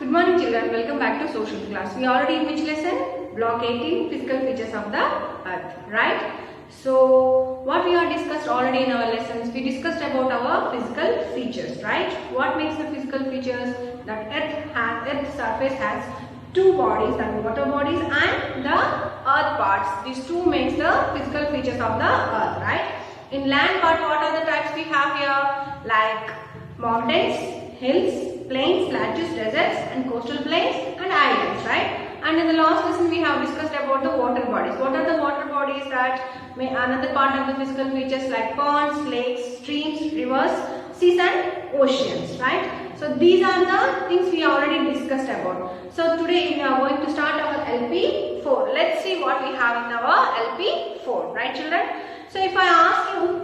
Good morning children, welcome back to social class. We already in which lesson? Block 18, physical features of the earth, right? So what we have discussed already in our lessons, we discussed about our physical features, right? What makes the physical features? That earth surface has two bodies, that water bodies and the earth parts. These two makes the physical features of the earth, right? In land part, what are the types we have here? Like mountains, hills, plains, plateaus, deserts and coastal plains and islands, right? And in the last lesson we have discussed about the water bodies. What are the water bodies? That may another part of the physical features like ponds, lakes, streams, rivers, seas and oceans, right? So these are the things we already discussed about. So today we are going to start our LP4. Let's see what we have in our LP4, right children? So if I ask you,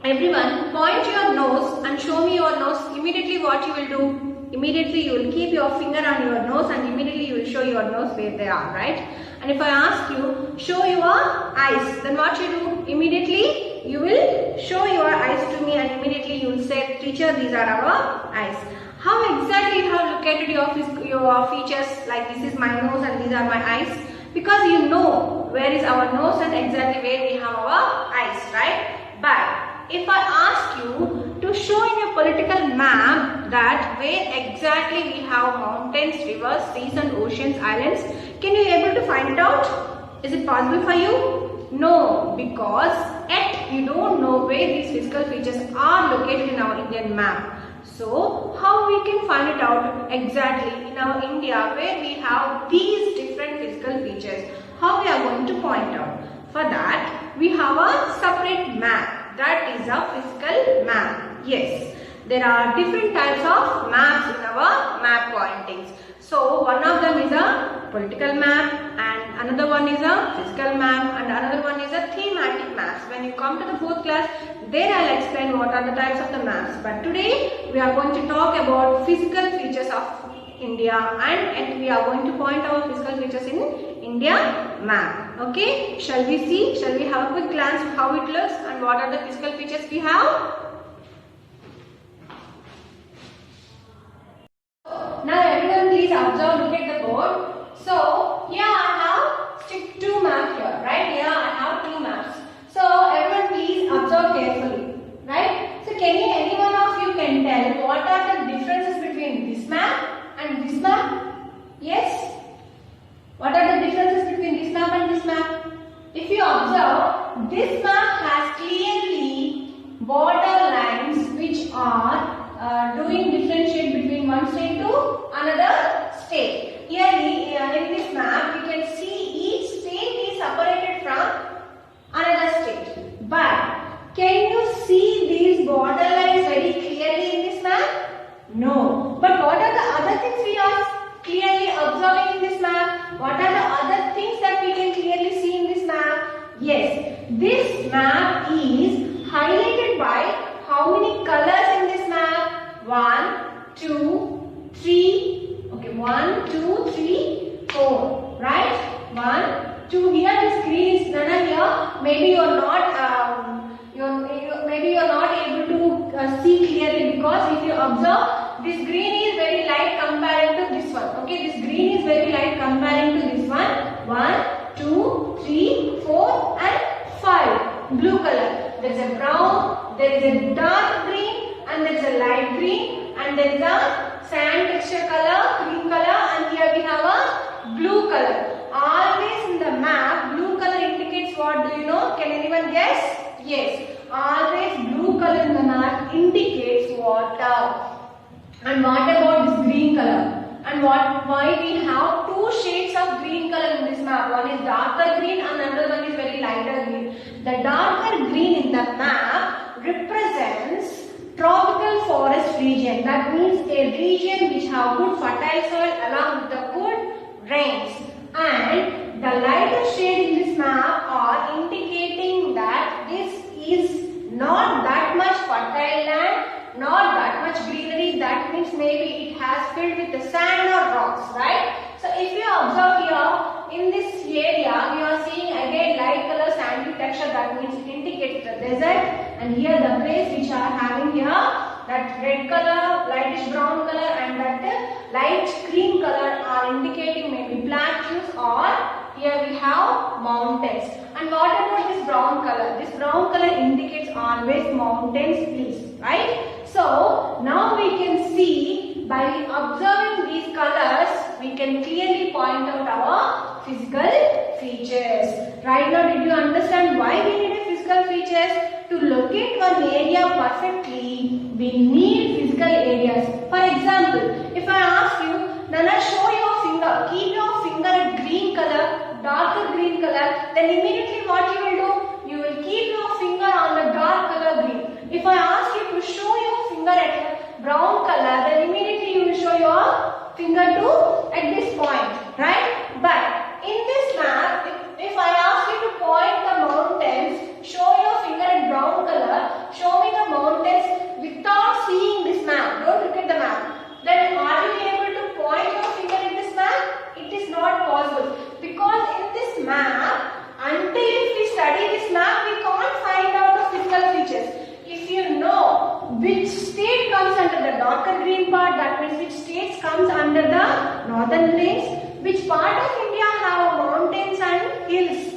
everyone, point your nose and show me your nose. Immediately what you will do? Immediately you will keep your finger on your nose and immediately you will show your nose where they are, right? And if I ask you, show your eyes, then what you do? Immediately you will show your eyes to me and immediately you will say, teacher, these are our eyes. How exactly you have located your features, like this is my nose and these are my eyes? Because you know where is our nose and exactly where we have our eyes, right? But if I ask you to show in a political map that where exactly we have mountains, rivers, seas and oceans, islands, can you able to find it out? Is it possible for you? No, because yet you don't know where these physical features are located in our Indian map. So how we can find it out exactly in our India where we have these different physical features? How we are going to point out? For that we have a separate map, that is a physical map. Yes, there are different types of maps in our map pointings. So one of them is a political map and another one is a physical map and another one is a thematic maps. When you come to the fourth class, there I'll explain what are the types of the maps. But today we are going to talk about physical features of India and we are going to point our physical features in India map. Okay, shall we see? Shall we have a quick glance of how it looks and what are the physical features we have? Now everyone please observe, look at the board. So here I have stick two maps here, right? Here I have two maps. So everyone please observe carefully, right? So any one of you can tell what are the differences between this map and this map? Yes? What are the differences between this map and this map? If you observe, this map has clearly border lines which are doing differentiate between one state to another state. Here in this map you can see each state is separated from another state. But can you see these border lines very clearly in this map? No. But what are the other things we are clearly observing in this map? What are the other things that we can clearly see in this map? Yes, this map is highlighted by how many colors in this map? 1, 2, 3. Okay, 1, 2, 3, 4. Right? 1, 2. Here this green is none here. Maybe you are not. Maybe you are not able to see clearly because if you observe, this green is very light comparing to this one. Okay, this green is very light comparing to this one. 1, 2, 3, 4 and 5. Blue color. There is a brown, there is a dark green and there is a light green and there is a sand texture color, green color and here we have a blue color. Always in the map, blue color indicates what? Do you know? Can anyone guess? Yes. Always blue color in the map indicates water. And what about this green color? And why we have two shades of green color in this map? One is darker green and another one is very lighter green. The darker green in the map represents tropical forest region. That means a region which have good fertile soil along with the good rains. And the lighter shade in this map are indicating that this is not that much fertile land, not that much greenery. That means maybe it has filled with the sand or rocks, right? So if you observe here, in this area, we are seeing again light color sandy texture. That means it indicates the desert. And here the place which are having here that red color, lightish brown color and that light cream color are indicating maybe plateaus, or here we have mountains. And what about this brown color? This brown color indicates always mountains, hills, right? So now we can see by observing these colors, we can clearly point out our physical features. Right now, did you understand why we need a physical features? To locate one area perfectly, we need physical areas. For example, if I ask you, Nana, show your finger, keep your finger a green color, darker green color, then immediately what you will do? You will keep your finger on the dark color green. If I ask you to show your finger at a brown color, then immediately you will show your finger to at this point, right? But in this map, if I ask you to point the mountains, show your finger at brown color, show me the mountains without seeing this map. Don't look at the map. Then are you able to point your finger in this map? It is not possible, because in this map, until we study this map, we can't find out the physical features. If you know which state comes under the darker green part, that means which states comes under the northern plains, which part of India have mountains and hills,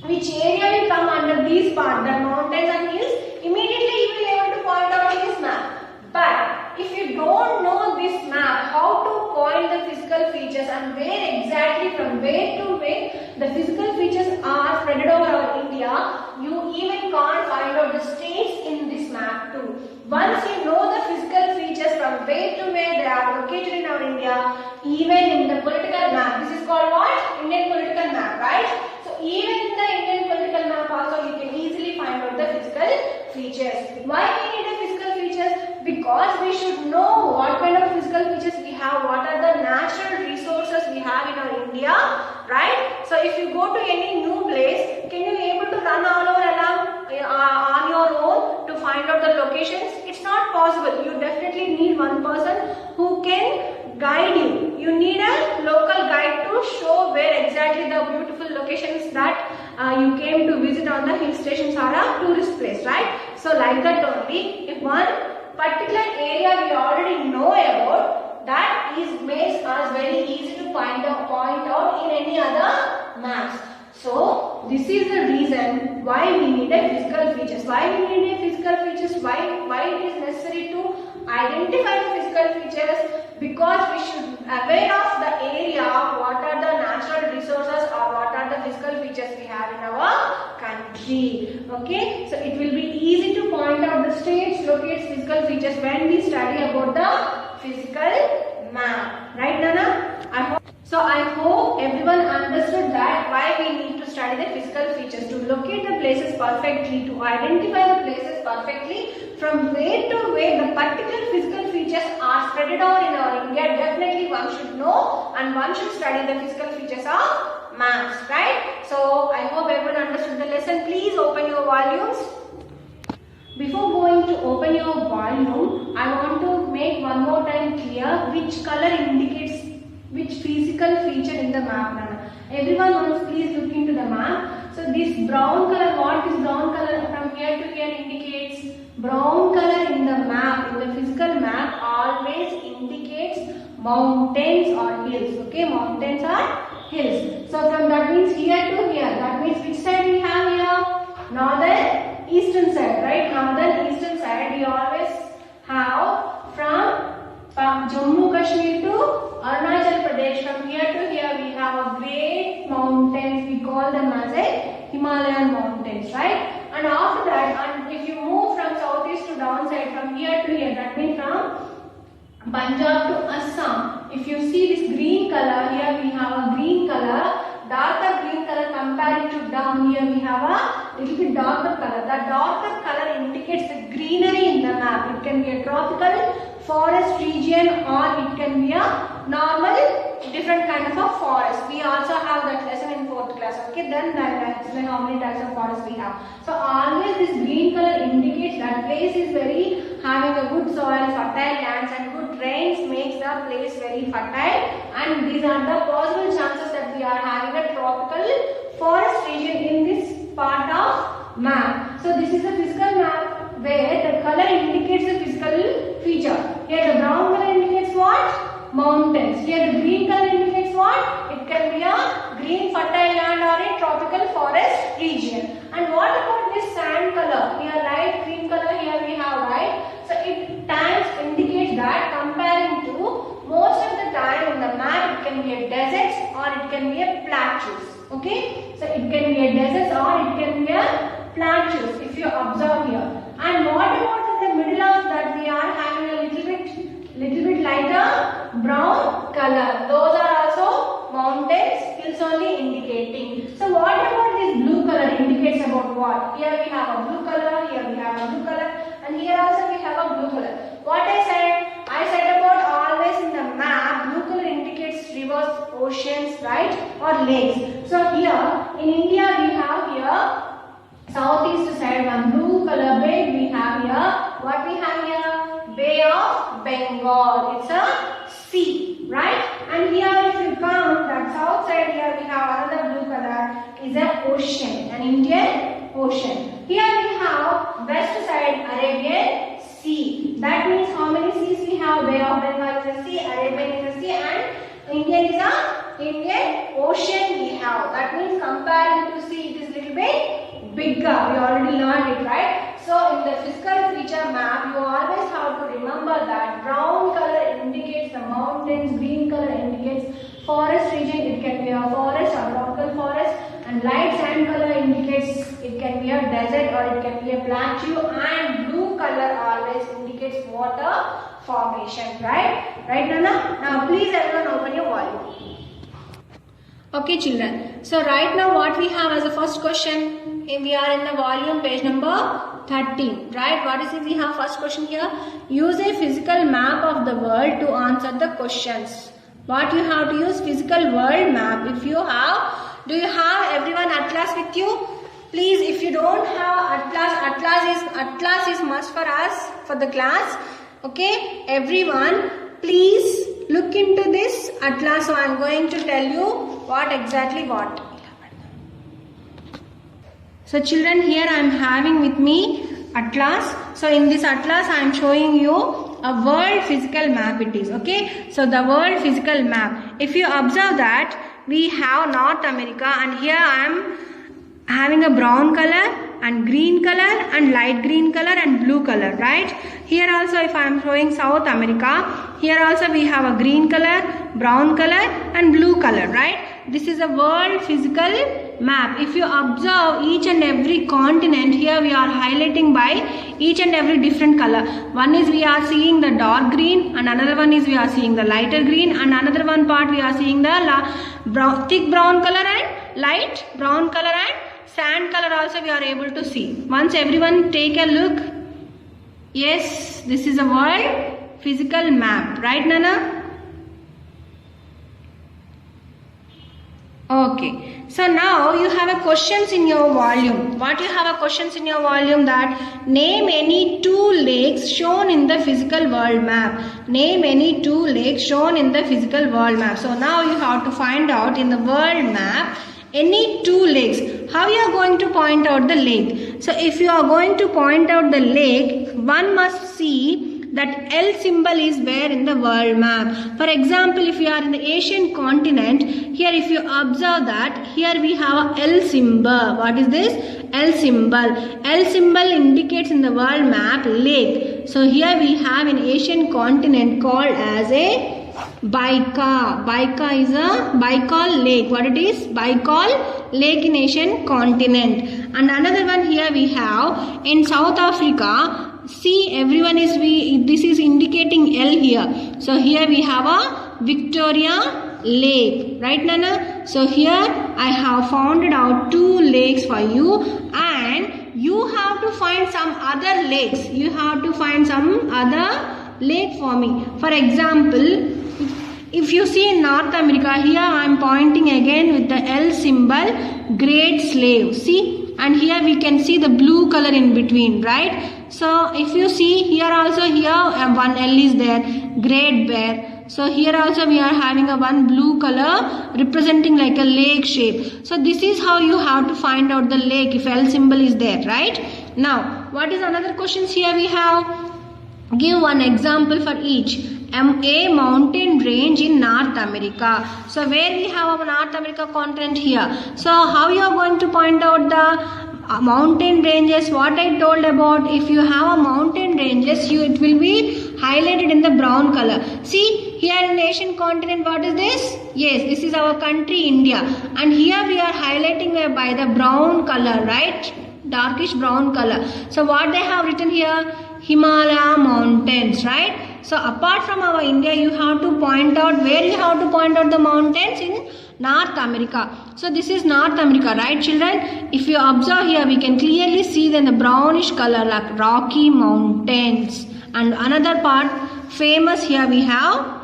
which area will come under these parts, the mountains and hills, immediately you will be able to point out in this map. But if you don't know this map, how to point the physical features and where exactly from where to where the physical features are spread over our India, you even can't find out the states in this map too. Once you know the physical features from where to where they are located in our India, even in the political map, this is called what? Indian political map, right? So even in the Indian political map also you can easily find out the physical features. Why we need a physical features? Because we should know what kind of physical features we have, what are the natural resources we have in our India, right? So if you go to any new place, can you be able to run all over along on your own to find out the locations? It's not possible. You definitely need one person who can guide you. You need a local guide to show where exactly the beautiful locations that you came to visit on the hill stations or a tourist place, right? So like that only, if one particular area we already know about, that makes us very easy to point out in any other maps. So this is the reason why we need a physical features. Why we need a physical features? Why it is necessary to identify the physical features? Because we should be aware of the area, what are the natural resources or what are the physical features we have in our country. Okay, so it will be easy to point out the states, locate physical features when we study about the physical map. Right, Nana? I hope everyone understood that why we need to study the physical features, to locate the places perfectly, to identify the places perfectly, from where to where the particular physical features are spread out in our India. Definitely one should know and one should study the physical features of maps, right? So I hope everyone understood the lesson. Please open your volumes. Before going to open your volume, I want to make one more time clear which color indicates which physical feature in the map. Nana. Everyone once please look into the map. So this brown color, what is brown color from here to here indicates? Brown color in the map, in the physical map, always indicates mountains or hills. Okay, mountains or hills. So from that means here to here, that means which side we have here? Northern, eastern side, right? Northern, eastern side we always have from Jammu Kashmir to Arunachal Pradesh. From here to here we have a great mountains. We call them as a Himalayan mountains, right? And after that, and if you move from southeast to downside, from here to here, that means from Punjab to Assam. If you see this green color, here we have a green color, darker green color compared to down here we have a little bit darker color. The darker color indicates the greenery in the map. It can be a tropical forest region or it can be a normal different kind of a forest. We also have that lesson in 4th class. Okay, then that will explain how many types of forests we have. So always this green color indicates that place is very having a good soil, fertile lands and good rains makes the place very fertile, and these are the possible chances that we are having a tropical forest region in this part of map. So this is a physical map where the color indicates the physical feature. Here the brown color indicates what? mountains. Here the green color indicates what? It can be a green fertile land or a tropical forest region. And what about this sand color? Here light green color, here we have, right? So it times indicates that comparing to most of the time in the map it can be a desert or it can be a plateaus. Okay? So it can be a desert or it can be a plateaus if you observe here. And what about in the middle of that we are having a little bit lighter brown color. Those are also mountains, hills only indicating. So what about this blue color indicates about what? Here we have a blue color, here we have a blue color, and here also we have a blue color. What I said about always in the map, blue color indicates rivers, oceans, right, or lakes. So here in India we have here southeast side one blue color big. We have here what we have here. Bay of Bengal. It's a sea, right? And here if you come that south side, here we have another blue color is an ocean, an Indian Ocean. Here we have west side Arabian Sea. That means how many seas we have? Bay of Bengal is a sea, Arabian is a sea, and Indian is a Indian Ocean we have. That means comparing to sea it is little bit bigger. We already learned it, right? So in the physical feature map, you always have to remember that brown color indicates the mountains, green color indicates forest region, it can be a forest or tropical forest, and light sand color indicates it can be a desert or it can be a plateau, and blue color always indicates water formation, right? Right, Nana? Now please everyone open your volume. Okay children, so right now what we have as the first question, we are in the volume page number 13, right? What is it we have first question here? Use a physical map of the world to answer the questions. What you have to use? Physical world map. If you have, do you have everyone atlas with you? Please, if you don't have atlas is must for us for the class. Okay, everyone, please look into this atlas. So I am going to tell you what exactly what. So children, here I am having with me atlas. So in this atlas I am showing you a world physical map it is. Okay, so the world physical map. If you observe that we have North America, and here I am having a brown color and green color and light green color and blue color, right? Here also if I am showing South America, here also we have a green color, brown color and blue color, right? This is a world physical map. If you observe each and every continent, here we are highlighting by each and every different color. One is we are seeing the dark green, and another one is we are seeing the lighter green, and another one part we are seeing the thick brown color and light brown color and sand color also we are able to see. Once everyone take a look. Yes, this is a world physical map, right Nana? Okay, so now you have a questions in your volume. What you have a questions in your volume? That name any two lakes shown in the physical world map. Name any two lakes shown in the physical world map. So now you have to find out in the world map any two lakes. How you are going to point out the lake? So if you are going to point out the lake, one must see that L symbol is where in the world map. For example, if you are in the Asian continent, here if you observe that, here we have a L symbol. What is this? L symbol. L symbol indicates in the world map lake. So here we have an Asian continent called as a Baikal. Baikal is a Baikal lake. What it is? Baikal lake in Asian continent. And another one here we have in South Africa. See, everyone is this is indicating L here. So here we have a Victoria Lake, right Nana? So here I have found out two lakes for you, and you have to find some other lakes. You have to find some other lake for me. For example, if you see in North America, here I am pointing again with the L symbol, Great Slave. See, and here we can see the blue color in between, right? So if you see here also, here one L is there, Great Bear. So here also we are having a one blue color representing like a lake shape. So this is how you have to find out the lake if L symbol is there, right? Now what is another questions here we have? Give one example for each. a mountain range in North America. So where we have our North America continent here. So how you are going to point out the mountain ranges? What I told about, if you have a mountain ranges, it will be highlighted in the brown color. See here in the Asian continent, what is this? Yes, this is our country India, and here we are highlighting by the brown color, right? Darkish brown color. So what they have written here? Himalaya mountains, right? So apart from our India, you have to point out, where you have to point out the mountains? In North America. So this is North America, right children? If you observe here, we can clearly see then the brownish color like Rocky Mountains. And another part famous here we have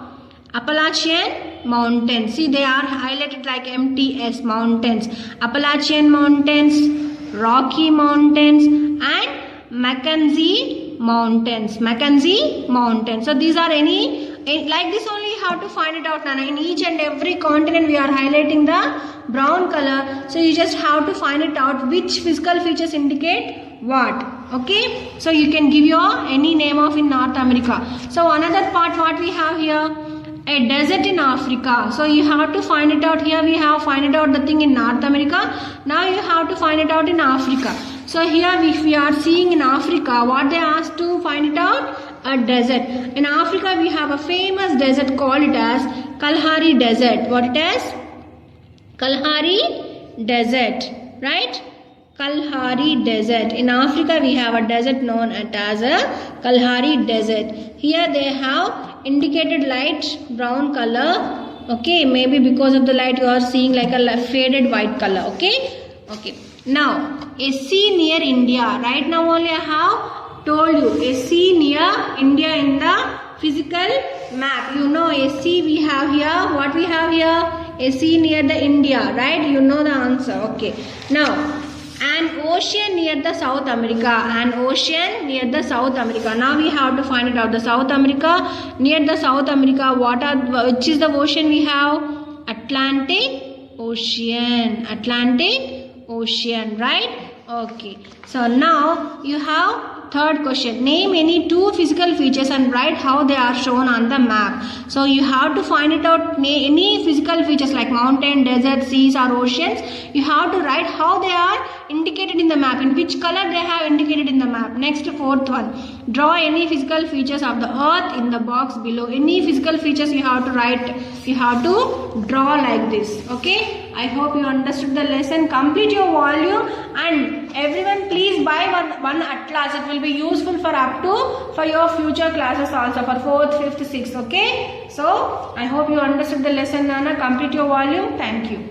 Appalachian Mountains. See, they are highlighted like MTS mountains. Appalachian Mountains, Rocky Mountains, and Mackenzie Mountains. Mackenzie Mountains. So these are like this only you have to find it out, Nana. In each and every continent we are highlighting the brown color. So you just have to find it out which physical features indicate what. Okay. So you can give your any name of in North America. So another part what we have here, a desert in Africa. So you have to find it out. Here we have find it out the thing in North America. Now you have to find it out in Africa. So here if we are seeing in Africa, what they asked to find it out? A desert. In Africa we have a famous desert called it as Kalahari Desert. What it is? Kalahari Desert. Right? Kalahari Desert. In Africa we have a desert known as a Kalahari Desert. Here they have indicated light brown color. Okay, maybe because of the light you are seeing like a faded white color. Okay. Okay. Now a sea near India. Right now only I have told you a sea near India in the physical map. You know a sea we have here. What we have here? A sea near the India. Right? You know the answer. Okay. Now an ocean near the South America. An ocean near the South America. Now we have to find it out. The South America, near the South America, which is the ocean we have? Atlantic Ocean. Atlantic Ocean, right? Okay. So now you have third question. Name any two physical features and write how they are shown on the map. So you have to find it out any physical features like mountain, desert, seas or oceans. You have to write how they are indicated in the map, in which color they have indicated in the map. Next, fourth one. Draw any physical features of the earth in the box below. Any physical features you have to write. You have to draw like this. Okay. I hope you understood the lesson. Complete your volume, and everyone please buy one atlas. It will be useful for your future classes also, for 4th, 5th, 6th. Okay. So I hope you understood the lesson, Nana. Complete your volume. Thank you.